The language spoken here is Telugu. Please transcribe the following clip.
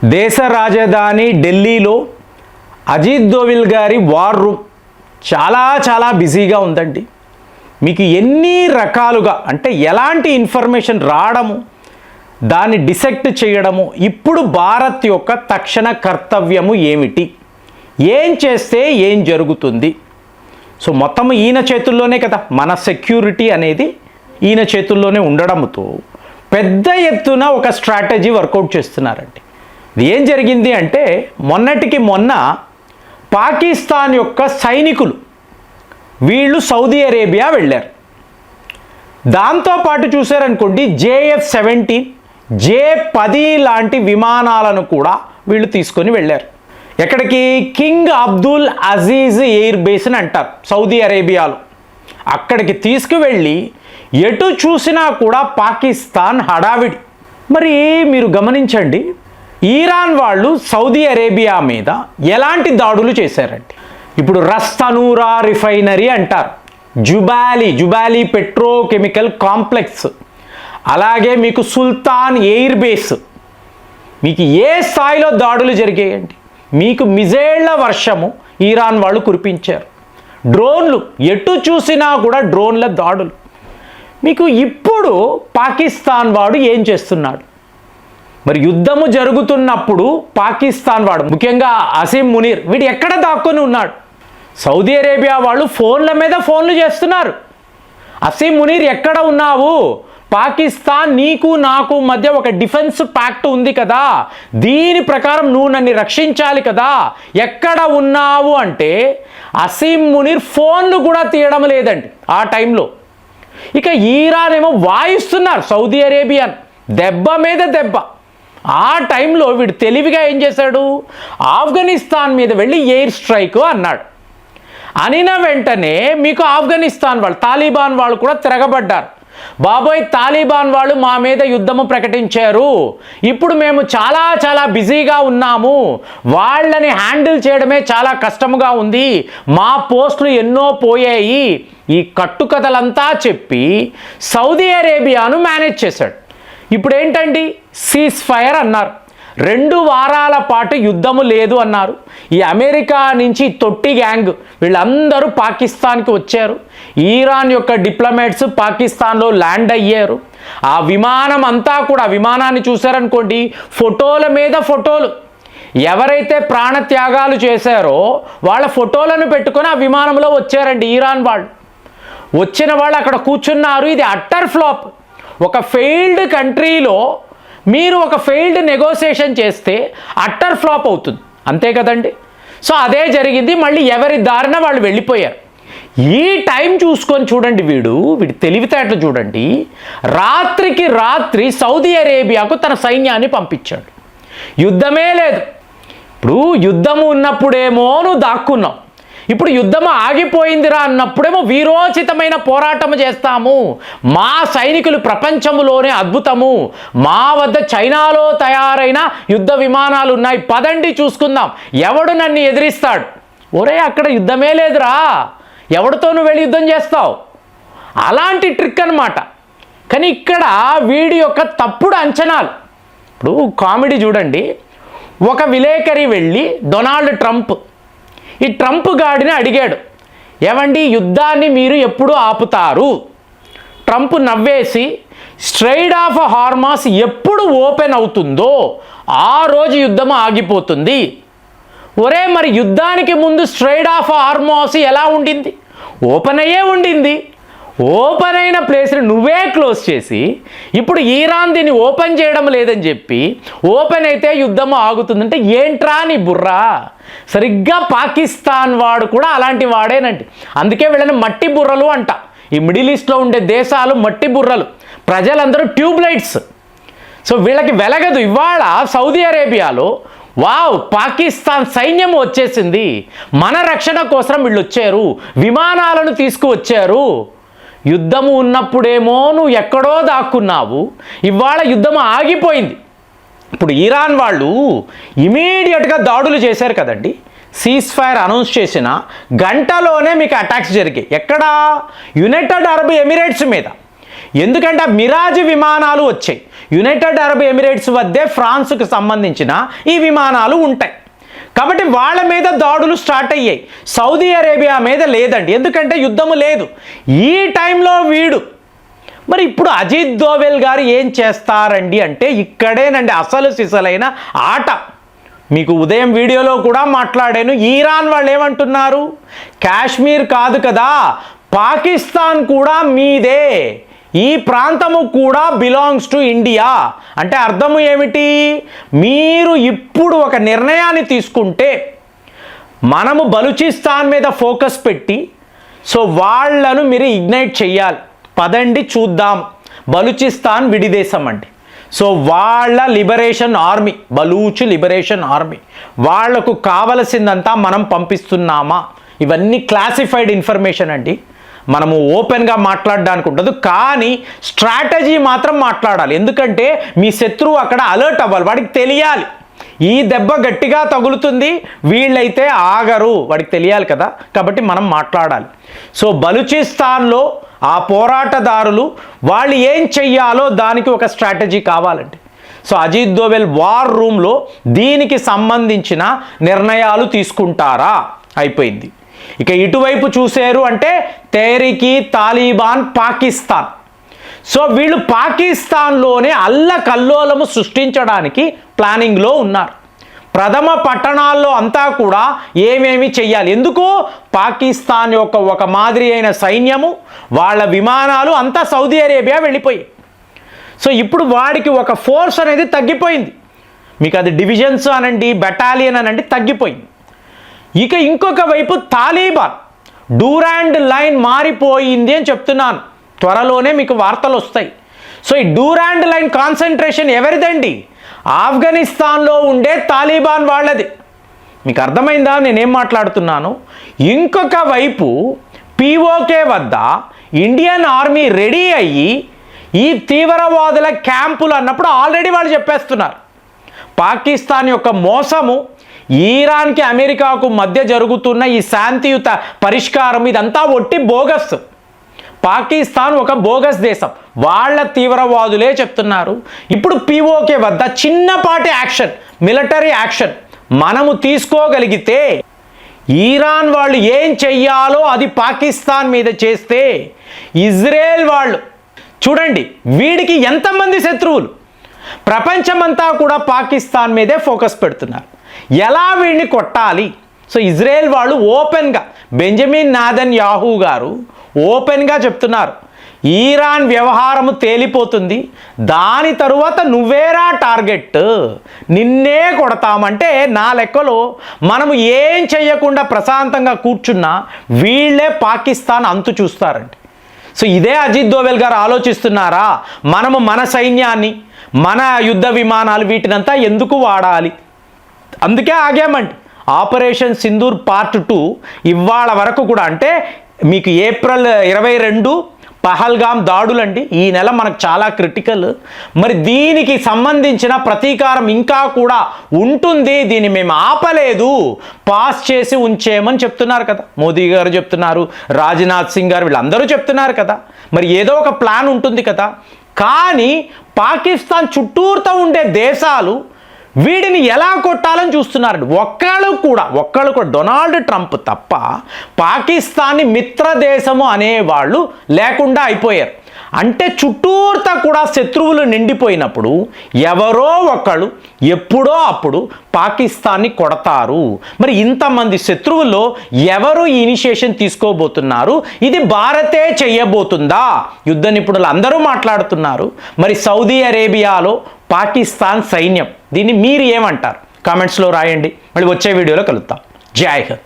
దేశ రాజధాని ఢిల్లీలో అజిత్ దోవల్ గారి వార్ రూమ్ చాలా బిజీగా ఉందండి. మీకు ఎన్ని రకాలుగా అంటే ఎలాంటి ఇన్ఫర్మేషన్ రావడము, దాన్ని డిసెక్ట్ చేయడము, ఇప్పుడు భారత్ యొక్క తక్షణ కర్తవ్యము ఏమిటి, ఏం చేస్తే ఏం జరుగుతుంది. సో మొత్తం ఈయన చేతుల్లోనే కదా, మన సెక్యూరిటీ అనేది ఈయన చేతుల్లోనే ఉండడంతో పెద్ద ఎత్తున ఒక స్ట్రాటజీ వర్కౌట్ చేస్తున్నారండి. ఇది ఏం జరిగింది అంటే మొన్నటికి మొన్న పాకిస్తాన్ యొక్క సైనికులు వీళ్ళు సౌదీ అరేబియా వెళ్ళారు. దాంతోపాటు చూశారనుకోండి JF-17, J-10 లాంటి విమానాలను కూడా వీళ్ళు తీసుకొని వెళ్ళారు. ఎక్కడికి? King Abdul Aziz air base అని అంటారు సౌదీ అరేబియాలో. అక్కడికి తీసుకువెళ్ళి ఎటు చూసినా కూడా పాకిస్తాన్ హడావిడి. మరి మీరు గమనించండి, ఇరాన్ వాళ్ళు సౌదీ అరేబియా మీద ఎలాంటి చేశారంటే, ఇప్పుడు రస్తనూరా రిఫైనరీ అంటారు, జుబాలి పెట్రోకెమికల్ కాంప్లెక్స్, అలాగే మీకు సుల్తాన్ ఎయిర్ బేస్, మీకు ఏ స్థాయిలో దాడులు జరిగాయండి. మీకు మిజైళ్ల వర్షము ఇరాన్ వాళ్ళు కురిపించారు. డ్రోన్లు ఎటు చూసినా కూడా డ్రోన్ల దాడులు. మీకు ఇప్పుడు పాకిస్తాన్ వాడు ఏం చేస్తున్నాడు? మరి యుద్ధము జరుగుతున్నప్పుడు పాకిస్తాన్ వాడు, ముఖ్యంగా అసీం మునీర్, వీడు ఎక్కడ దాక్కొని ఉన్నాడు? సౌదీ అరేబియా వాళ్ళు ఫోన్ల మీద ఫోన్లు చేస్తున్నారు. అసీం మునీర్ ఎక్కడ ఉన్నావు? పాకిస్తాన్ నీకు నాకు మధ్య ఒక డిఫెన్స్ ప్యాక్ట్ ఉంది కదా, దీని ప్రకారం నువ్వు నన్ను రక్షించాలి కదా, ఎక్కడ ఉన్నావు అంటే అసీం మునీర్ ఫోన్లు కూడా తీయడం లేదండి ఆ టైంలో. ఇక ఈరాన్ ఏమో వాయిస్తున్నారు సౌదీ అరేబియన్, దెబ్బ మీద దెబ్బ. ఆ టైంలో వీడు తెలివిగా ఏం చేశాడు? ఆఫ్ఘనిస్తాన్ మీద వెళ్ళి ఎయిర్ స్ట్రైక్ అన్నాడు. అనిన వెంటనే మీకు ఆఫ్ఘనిస్తాన్ వాళ్ళు, తాలిబాన్ వాళ్ళు కూడా తిరగబడ్డారు. బాబోయ్, తాలిబాన్ వాళ్ళు మా మీద యుద్ధము ప్రకటించారు, ఇప్పుడు మేము చాలా బిజీగా ఉన్నాము, వాళ్ళని హ్యాండిల్ చేయడమే చాలా కష్టముగా ఉంది, మా పోస్టులు ఎన్నో పోయాయి, ఈ కట్టుకథలంతా చెప్పి సౌదీ అరేబియాను మేనేజ్ చేశాడు. ఇప్పుడు ఏంటండి? సీజ్ ఫైర్ అన్నారు, 2 వారాల పాటు యుద్ధము లేదు అన్నారు. ఈ అమెరికా నుంచి తొట్టి గ్యాంగ్ వీళ్ళందరూ పాకిస్తాన్కి వచ్చారు. ఇరాన్ యొక్క డిప్లొమాట్స్ పాకిస్తాన్లో ల్యాండ్ అయ్యారు. ఆ విమానం అంతా కూడా, విమానాన్ని చూశారనుకోండి, ఫోటోల మీద ఫోటోలు, ఎవరైతే ప్రాణత్యాగాలు చేశారో వాళ్ళ ఫోటోలను పెట్టుకొని ఆ విమానంలో వచ్చారండి ఇరాన్ వాళ్ళు. వచ్చిన వాళ్ళు అక్కడ కూర్చున్నారు. ఇది అట్టర్ ఫ్లాప్. ఒక ఫెయిల్డ్ కంట్రీలో మీరు ఒక ఫెయిల్డ్ నెగోసియేషన్ చేస్తే అట్టర్ ఫ్లాప్ అవుతుంది, అంతే కదండి. సో అదే జరిగింది. మళ్ళీ ఎవరి దారిన వాళ్ళు వెళ్ళిపోయారు. ఈ టైం చూసుకొని చూడండి, వీడి తెలివితేటలు చూడండి. రాత్రికి రాత్రి సౌదీ అరేబియాకు తన సైన్యాన్ని పంపించాడు. యుద్ధమే లేదు. ఇప్పుడు యుద్ధము ఉన్నప్పుడేమో నువ్వు దాక్కున్నావు, ఇప్పుడు యుద్ధము ఆగిపోయిందిరా అన్నప్పుడేమో వీరోచితమైన పోరాటము చేస్తాము, మా సైనికులు ప్రపంచంలోనే అద్భుతము, మా వద్ద చైనాలో తయారైన యుద్ధ విమానాలు ఉన్నాయి, పదండి చూసుకుందాం, ఎవడు నన్ను ఎదిరిస్తాడు. ఒరే, అక్కడ యుద్ధమే లేదురా, ఎవరితో నువ్వు వెళ్ళి యుద్ధం చేస్తావు? అలాంటి ట్రిక్ అన్నమాట. కానీ ఇక్కడ వీడి యొక్క తప్పుడు అంచనాలు. ఇప్పుడు కామెడీ చూడండి, ఒక విలేకరి వెళ్ళి డొనాల్డ్ ట్రంప్, ఈ ట్రంప్ గాడిని అడిగాడు, ఏమండి యుద్ధాన్ని మీరు ఎప్పుడు ఆపుతారు? ట్రంప్ నవ్వేసి, స్ట్రైట్ ఆఫ్ హార్మాస్ ఎప్పుడు ఓపెన్ అవుతుందో ఆ రోజు యుద్ధం ఆగిపోతుంది. ఒరే, మరి యుద్ధానికి ముందు స్ట్రైట్ ఆఫ్ హార్మాస్ ఎలా ఉండింది? ఓపెన్ అయ్యే ఉండింది. ఓపెన్ అయిన ప్లేస్ని నువ్వే క్లోజ్ చేసి ఇప్పుడు ఇరాన్ దీన్ని ఓపెన్ చేయడం లేదని చెప్పి ఓపెన్ అయితే యుద్ధం ఆగుతుందంటే ఏంట్రా నీ బుర్రా? సరిగ్గా పాకిస్తాన్ వాడు కూడా అలాంటి వాడేనండి. అందుకే వీళ్ళని మట్టి బుర్రలు అంట. ఈ మిడిల్ ఈస్ట్లో ఉండే దేశాలు మట్టి బుర్రలు, ప్రజలందరూ ట్యూబ్లైట్స్. సో వీళ్ళకి వెలగదు. ఇవాళ సౌదీ అరేబియాలో వావ్, పాకిస్తాన్ సైన్యం వచ్చేసింది, మన రక్షణ కోసం వీళ్ళు వచ్చారు, విమానాలను తీసుకువచ్చారు. యుద్ధము ఉన్నప్పుడేమో నువ్వు ఎక్కడో దాక్కున్నావు, ఇవాళ యుద్ధం ఆగిపోయింది. ఇప్పుడు ఇరాన్ వాళ్ళు ఇమీడియట్గా దాడులు చేశారు కదండి. సీజ్ ఫైర్ అనౌన్స్ చేసిన గంటలోనే మీకు అటాక్స్ జరిగాయి. ఎక్కడ? యునైటెడ్ అరబ్ ఎమిరేట్స్ మీద. ఎందుకంటే మిరాజ్ విమానాలు వచ్చాయి. యునైటెడ్ అరబ్ ఎమిరేట్స్ వద్దే ఫ్రాన్స్కు సంబంధించిన ఈ విమానాలు ఉంటాయి. కాబట్టి వాళ్ళ మీద దాడులు స్టార్ట్ అయ్యాయి. సౌదీ అరేబియా మీద లేదండి, ఎందుకంటే యుద్ధము లేదు. ఈ టైంలో వీడు మరి ఇప్పుడు అజిత్ దోవెల్ గారు ఏం చేస్తారండి అంటే ఇక్కడేనండి అసలు సిసలైన ఆట. మీకు ఉదయం వీడియోలో కూడా మాట్లాడాను. ఇరాన్ వాళ్ళు ఏమంటున్నారు, కాశ్మీర్ కాదు కదా, పాకిస్తాన్ కూడా మీదే, ఈ ప్రాంతము కూడా బిలాంగ్స్ టు ఇండియా. అంటే అర్థము ఏమిటి, మీరు ఇప్పుడు ఒక నిర్ణయాన్ని తీసుకుంటే మనము బలూచిస్తాన్ మీద ఫోకస్ పెట్టి సో వాళ్ళను మీరు ఇగ్నైట్ చెయ్యాలి. పదండి చూద్దాం, బలూచిస్తాన్ విడిదేశం అండి. సో వాళ్ళ liberation army, Baloch liberation army, వాళ్లకు కావలసిందంతా మనం పంపిస్తున్నామా, ఇవన్నీ క్లాసిఫైడ్ ఇన్ఫర్మేషన్ అండి. మనము ఓపెన్గా మాట్లాడడానికి ఉండదు, కానీ స్ట్రాటజీ మాత్రం మాట్లాడాలి. ఎందుకంటే మీ శత్రువు అక్కడ అలర్ట్ అవ్వాలి, వాడికి తెలియాలి ఈ దెబ్బ గట్టిగా తగులుతుంది, వీళ్ళైతే ఆగరు, వాడికి తెలియాలి కదా. కాబట్టి మనం మాట్లాడాలి. సో బలూచిస్తాన్లో ఆ పోరాటదారులు వాళ్ళు ఏం చెయ్యాలో దానికి ఒక స్ట్రాటజీ కావాలండి. సో అజిత్ దోవెల్ వార్ రూమ్లో దీనికి సంబంధించిన నిర్ణయాలు తీసుకుంటారా, అయిపోయింది. ఇక ఇటువైపు చూశారు అంటే తెహ్రీక్ తాలిబాన్ పాకిస్తాన్. సో వీళ్ళు పాకిస్తాన్లోనే అల్లకల్లోలము సృష్టించడానికి ప్లానింగ్లో ఉన్నారు. ప్రథమ పట్టణాల్లో అంతా కూడా ఏమేమి చెయ్యాలి, ఎందుకు పాకిస్తాన్ యొక్క ఒక మాదిరి అయిన సైన్యము, వాళ్ళ విమానాలు అంతా సౌదీ అరేబియా వెళ్ళిపోయాయి. సో ఇప్పుడు వాడికి ఒక ఫోర్స్ అనేది తగ్గిపోయింది. మీకు అది డివిజన్స్ అనండి, బెటాలియన్ అనండి, తగ్గిపోయింది. ఇక ఇంకొక వైపు తాలిబాన్ డూరాండ్ లైన్ మారిపోయింది అని చెప్తున్నాను, త్వరలోనే మీకు వార్తలు వస్తాయి. సో ఈ డూరాండ్ లైన్ కాన్సన్ట్రేషన్ ఎవరిదండి, ఆఫ్ఘనిస్తాన్లో ఉండే తాలిబాన్ వాళ్ళది. మీకు అర్థమైందా నేనేం మాట్లాడుతున్నాను. ఇంకొక వైపు పీఓకే వద్ద ఇండియన్ ఆర్మీ రెడీ అయ్యి ఈ తీవ్రవాదుల క్యాంపులు అన్నప్పుడు ఆల్రెడీ వాళ్ళు చెప్పేస్తున్నారు పాకిస్తాన్ యొక్క మోసము, ఇరాన్కి అమెరికాకు మధ్య జరుగుతున్న ఈ శాంతియుత పరిష్కారం ఇదంతా ఒట్టి బోగస్. పాకిస్తాన్ ఒక బోగస్ దేశం, వాళ్ళ తీవ్రవాదులే చెప్తున్నారు. ఇప్పుడు పీఓకే వద్ద చిన్నపాటి యాక్షన్, మిలిటరీ యాక్షన్ మనము తీసుకోగలిగితే ఇరాన్ వాళ్ళు ఏం చెయ్యాలో అది పాకిస్తాన్ మీద చేస్తే, ఇజ్రాయెల్ వాళ్ళు చూడండి వీడికి ఎంతమంది శత్రువులు, ప్రపంచమంతా కూడా పాకిస్తాన్ మీదే ఫోకస్ పెడుతున్నారు, ఎలా వీడిని కొట్టాలి. సో ఇజ్రాయెల్ వాళ్ళు ఓపెన్గా, బెంజమిన్ నెతన్యాహు గారు ఓపెన్గా చెప్తున్నారు, ఇరాన్ వ్యవహారము తేలిపోతుంది, దాని తరువాత నువ్వేరా టార్గెట్, నిన్నే కొడతామంటే నా లెక్కలో మనము ఏం చెయ్యకుండా ప్రశాంతంగా కూర్చున్నా వీళ్ళే పాకిస్తాన్ అంతు చూస్తారండి. సో ఇదే అజిత్ దోవెల్ గారు ఆలోచిస్తున్నారా, మనము మన సైన్యాన్ని, మన యుద్ధ విమానాలు వీటినంతా ఎందుకు వాడాలి, అందుకే ఆగామండి. ఆపరేషన్ సింధూర్ పార్ట్ 2 ఇవాళ వరకు కూడా, అంటే మీకు ఏప్రిల్ 22 పహల్గామ్ దాడులండి, ఈ నెల మనకు చాలా క్రిటికల్. మరి దీనికి సంబంధించిన ప్రతీకారం ఇంకా కూడా ఉంటుంది, దీన్ని మేము ఆపలేదు, పాస్ చేసి ఉంచేయమని చెప్తున్నారు కదా, మోదీ గారు చెప్తున్నారు, రాజ్నాథ్ సింగ్ గారు, వీళ్ళందరూ చెప్తున్నారు కదా. మరి ఏదో ఒక ప్లాన్ ఉంటుంది కదా. కానీ పాకిస్తాన్ చుట్టూరుతో ఉండే దేశాలు వీడిని ఎలా కొట్టాలని చూస్తున్నారండి. ఒక్కళ్ళు కూడా డొనాల్డ్ ట్రంప్ తప్ప పాకిస్తాన్ని మిత్రదేశము అనేవాళ్ళు లేకుండా అయిపోయారు. అంటే చుట్టూర్తా కూడా శత్రువులు నిండిపోయినప్పుడు ఎవరో ఒకళ్ళు ఎప్పుడో అప్పుడు పాకిస్తాన్ని కొడతారు. మరి ఇంతమంది శత్రువుల్లో ఎవరు ఈ ఇనిషియేషన్ తీసుకోబోతున్నారు, ఇది భారతే చేయబోతుందా, యుద్ధ నిపుణులు అందరూ మాట్లాడుతున్నారు. మరి సౌదీ అరేబియాలో పాకిస్తాన్ సైన్యం, దీన్ని మీరు ఏమంటారు కామెంట్స్లో రాయండి. మళ్ళీ వచ్చే వీడియోలో కలుద్దాం. జై హింద్.